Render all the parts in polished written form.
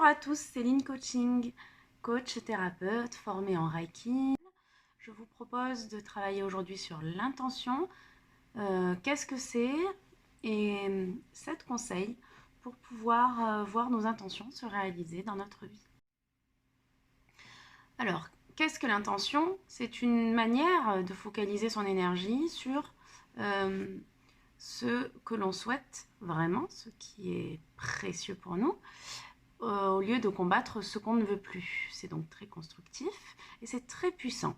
à tous, Céline Coaching, coach thérapeute formée en Reiki. Je vous propose de travailler aujourd'hui sur l'intention. Qu'est-ce que c'est? Et 7 conseils pour pouvoir voir nos intentions se réaliser dans notre vie. Alors, qu'est-ce que l'intention? C'est une manière de focaliser son énergie sur ce que l'on souhaite vraiment, ce qui est précieux pour nous, au lieu de combattre ce qu'on ne veut plus. C'est donc très constructif et c'est très puissant.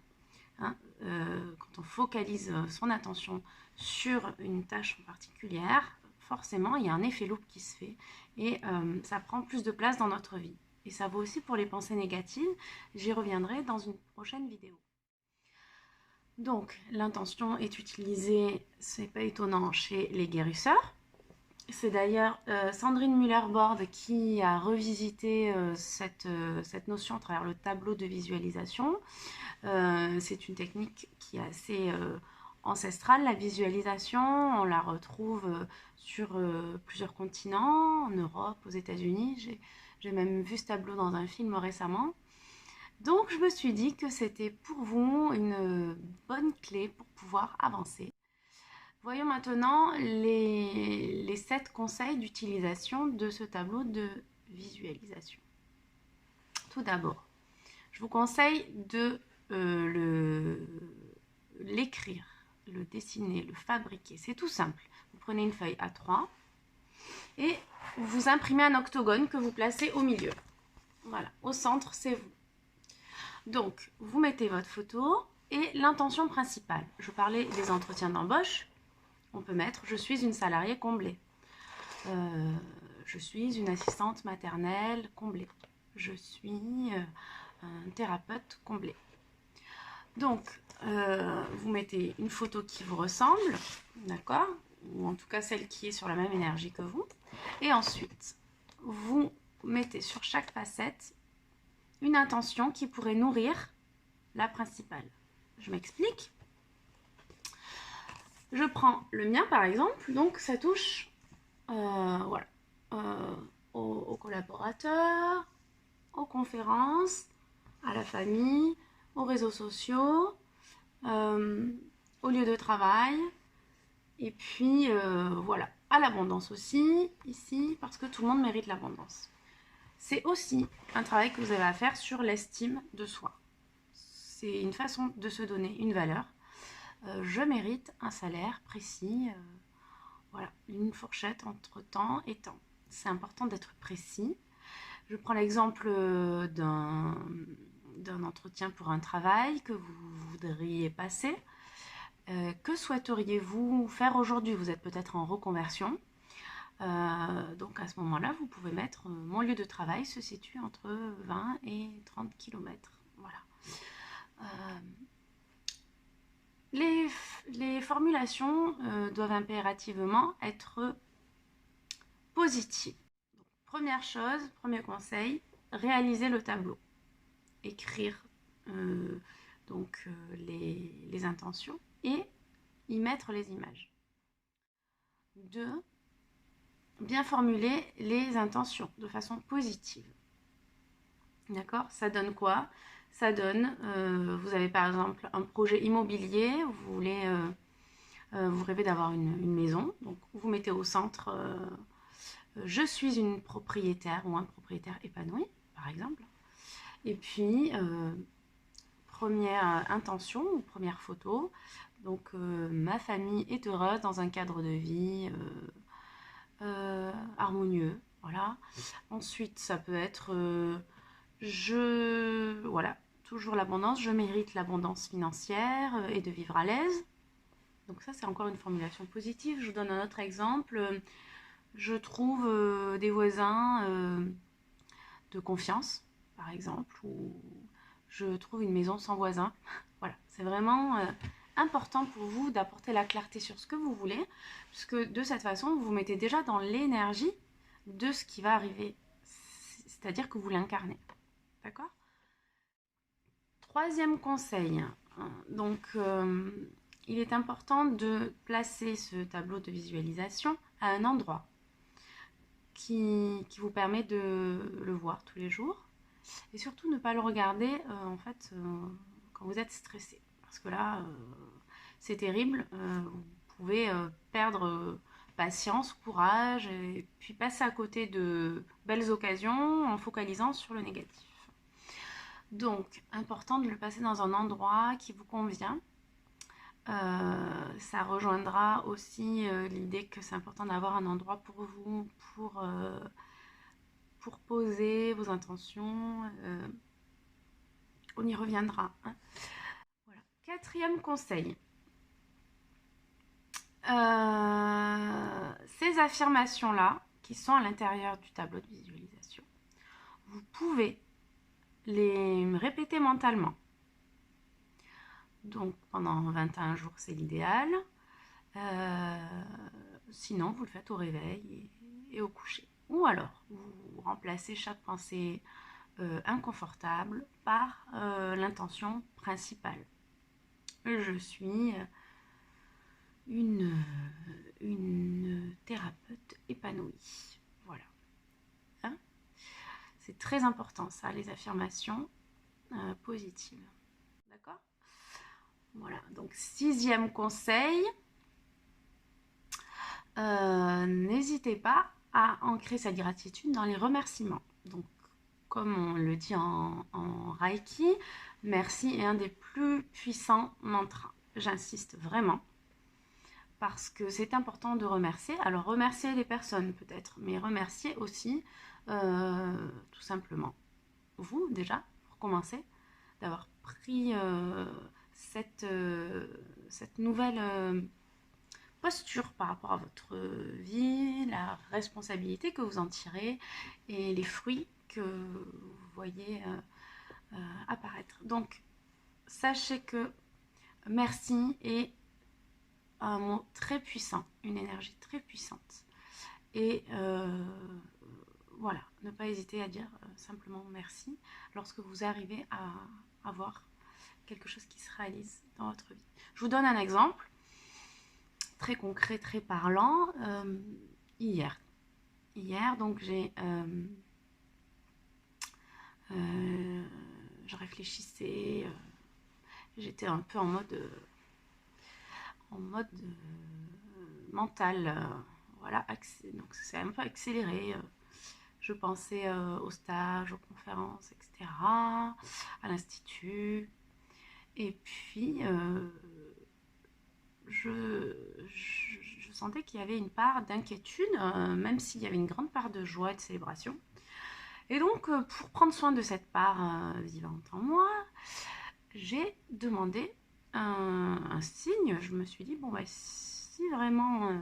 Quand on focalise son attention sur une tâche en particulière, forcément il y a un effet loupe qui se fait et ça prend plus de place dans notre vie. Et ça vaut aussi pour les pensées négatives, j'y reviendrai dans une prochaine vidéo. Donc l'intention est utilisée, c'est pas étonnant, chez les guérisseurs. C'est d'ailleurs Sandrine Müller-Bord qui a revisité cette notion à travers le tableau de visualisation. C'est une technique qui est assez ancestrale, la visualisation. On la retrouve sur plusieurs continents, en Europe, aux États-Unis. J'ai même vu ce tableau dans un film récemment. Donc je me suis dit que c'était pour vous une bonne clé pour pouvoir avancer. Voyons maintenant les 7 conseils d'utilisation de ce tableau de visualisation. Tout d'abord, je vous conseille de l'écrire, le dessiner, le fabriquer. C'est tout simple. Vous prenez une feuille A3 et vous imprimez un octogone que vous placez au milieu. Voilà, au centre, c'est vous. Donc, vous mettez votre photo et l'intention principale. Je parlais des entretiens d'embauche. On peut mettre « Je suis une salariée comblée ». Je suis une assistante maternelle comblée. Je suis un thérapeute comblé. Donc, vous mettez une photo qui vous ressemble, d'accord? Ou en tout cas celle qui est sur la même énergie que vous. Et ensuite, vous mettez sur chaque facette une intention qui pourrait nourrir la principale. Je m'explique. Je prends le mien par exemple, donc ça touche voilà, aux collaborateurs, aux conférences, à la famille, aux réseaux sociaux, au lieu de travail, et puis voilà, à l'abondance aussi, ici, parce que tout le monde mérite l'abondance. C'est aussi un travail que vous avez à faire sur l'estime de soi. C'est une façon de se donner une valeur. Je mérite un salaire précis, voilà, une fourchette entre temps et temps. C'est important d'être précis. Je prends l'exemple d'un entretien pour un travail que vous voudriez passer. Que souhaiteriez-vous faire aujourd'hui? Vous êtes peut-être en reconversion. Donc à ce moment-là, vous pouvez mettre mon lieu de travail se situe entre 20 et 30 km. Voilà. Les formulations doivent impérativement être positives. Donc, première chose, premier conseil, réaliser le tableau. Écrire les intentions et y mettre les images. 2. Bien formuler les intentions de façon positive. D'accord? Ça donne quoi? Ça donne, vous avez par exemple un projet immobilier, vous voulez, vous rêvez d'avoir une maison, donc vous mettez au centre je suis une propriétaire ou un propriétaire épanoui, par exemple. Et puis, première intention ou première photo, donc ma famille est heureuse dans un cadre de vie harmonieux, voilà. Ensuite, ça peut être voilà, toujours l'abondance, je mérite l'abondance financière et de vivre à l'aise. Donc ça, c'est encore une formulation positive. Je vous donne un autre exemple. Je trouve des voisins de confiance, par exemple, ou je trouve une maison sans voisins. Voilà, c'est vraiment important pour vous d'apporter la clarté sur ce que vous voulez, puisque de cette façon, vous vous mettez déjà dans l'énergie de ce qui va arriver. C'est-à-dire que vous l'incarnez. D'accord? Troisième conseil. Donc, il est important de placer ce tableau de visualisation à un endroit qui vous permet de le voir tous les jours. Et surtout, ne pas le regarder en fait quand vous êtes stressé. Parce que là, c'est terrible. Vous pouvez perdre patience, courage, et puis passer à côté de belles occasions en focalisant sur le négatif. Donc, important de le passer dans un endroit qui vous convient. Ça rejoindra aussi l'idée que c'est important d'avoir un endroit pour vous, pour poser vos intentions. On y reviendra. Hein. Voilà. Quatrième conseil. Ces affirmations-là, qui sont à l'intérieur du tableau de visualisation, vous pouvez les répéter mentalement. Donc pendant 21 jours, c'est l'idéal. Sinon, vous le faites au réveil et au coucher. Ou alors, vous remplacez chaque pensée inconfortable par l'intention principale. Je suis une thérapeute épanouie. Voilà. Hein, c'est très important ça, les affirmations positives. D'accord ? Voilà, donc 6e conseil, n'hésitez pas à ancrer sa gratitude dans les remerciements. Donc, comme on le dit en Reiki, merci est un des plus puissants mantras. J'insiste vraiment, parce que c'est important de remercier. Alors, remercier les personnes peut-être, mais remercier aussi, tout simplement, vous déjà, pour commencer, d'avoir pris cette nouvelle posture par rapport à votre vie, la responsabilité que vous en tirez et les fruits que vous voyez apparaître. Donc, sachez que merci est un mot très puissant, une énergie très puissante. Et voilà, ne pas hésiter à dire simplement merci lorsque vous arrivez à avoir quelque chose qui se réalise dans votre vie. Je vous donne un exemple très concret, très parlant. Hier, donc je réfléchissais, j'étais un peu en mode mental, voilà, donc c'est un peu accéléré. Je pensais au stage, aux conférences, etc., à l'institut. Et puis, je sentais qu'il y avait une part d'inquiétude, même s'il y avait une grande part de joie et de célébration. Et donc, pour prendre soin de cette part vivante en moi, j'ai demandé un signe. Je me suis dit, bon, bah, si vraiment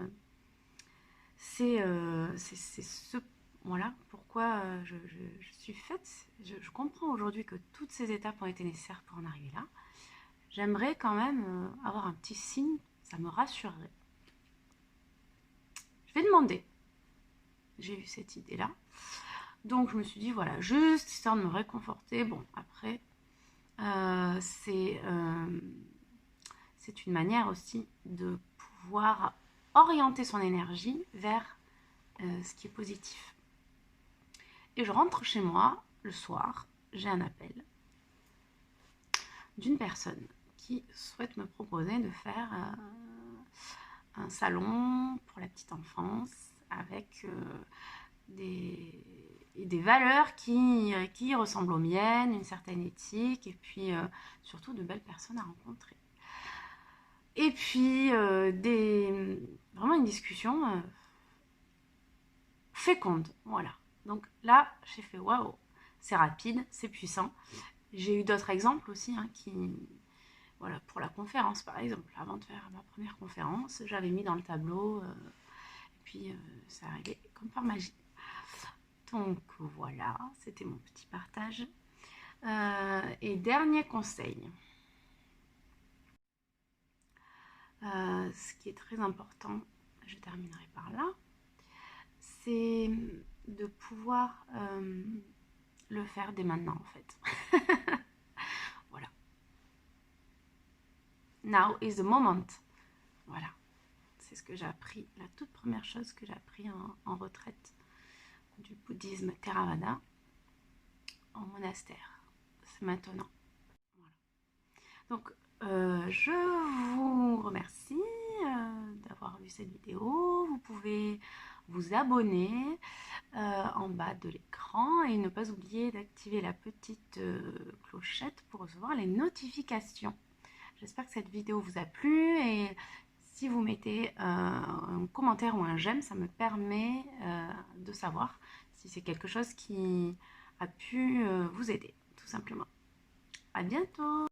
c'est ce... Voilà pourquoi je suis faite. Je comprends aujourd'hui que toutes ces étapes ont été nécessaires pour en arriver là. J'aimerais quand même avoir un petit signe, ça me rassurerait. Je vais demander. J'ai eu cette idée-là. Donc je me suis dit, voilà, juste histoire de me réconforter. Bon, après, c'est une manière aussi de pouvoir orienter son énergie vers ce qui est positif. Et je rentre chez moi le soir, j'ai un appel d'une personne qui souhaite me proposer de faire un salon pour la petite enfance avec des valeurs qui ressemblent aux miennes, une certaine éthique et puis surtout de belles personnes à rencontrer. Et puis vraiment une discussion féconde, voilà. Donc là, j'ai fait waouh, c'est rapide, c'est puissant. J'ai eu d'autres exemples aussi voilà, pour la conférence par exemple. Avant de faire ma première conférence, j'avais mis dans le tableau et puis ça arrivait comme par magie. Donc voilà, c'était mon petit partage. Et dernier conseil, ce qui est très important, je terminerai par là, c'est de pouvoir le faire dès maintenant en fait. Voilà. Now is the moment. Voilà. C'est ce que j'ai appris, la toute première chose que j'ai appris en retraite. du bouddhisme Theravada en monastère. C'est maintenant. Voilà. Donc, je vous remercie d'avoir vu cette vidéo. Vous pouvez vous abonner en bas de l'écran et ne pas oublier d'activer la petite clochette pour recevoir les notifications. J'espère que cette vidéo vous a plu et si vous mettez un commentaire ou un j'aime, ça me permet de savoir si c'est quelque chose qui a pu vous aider, tout simplement. À bientôt!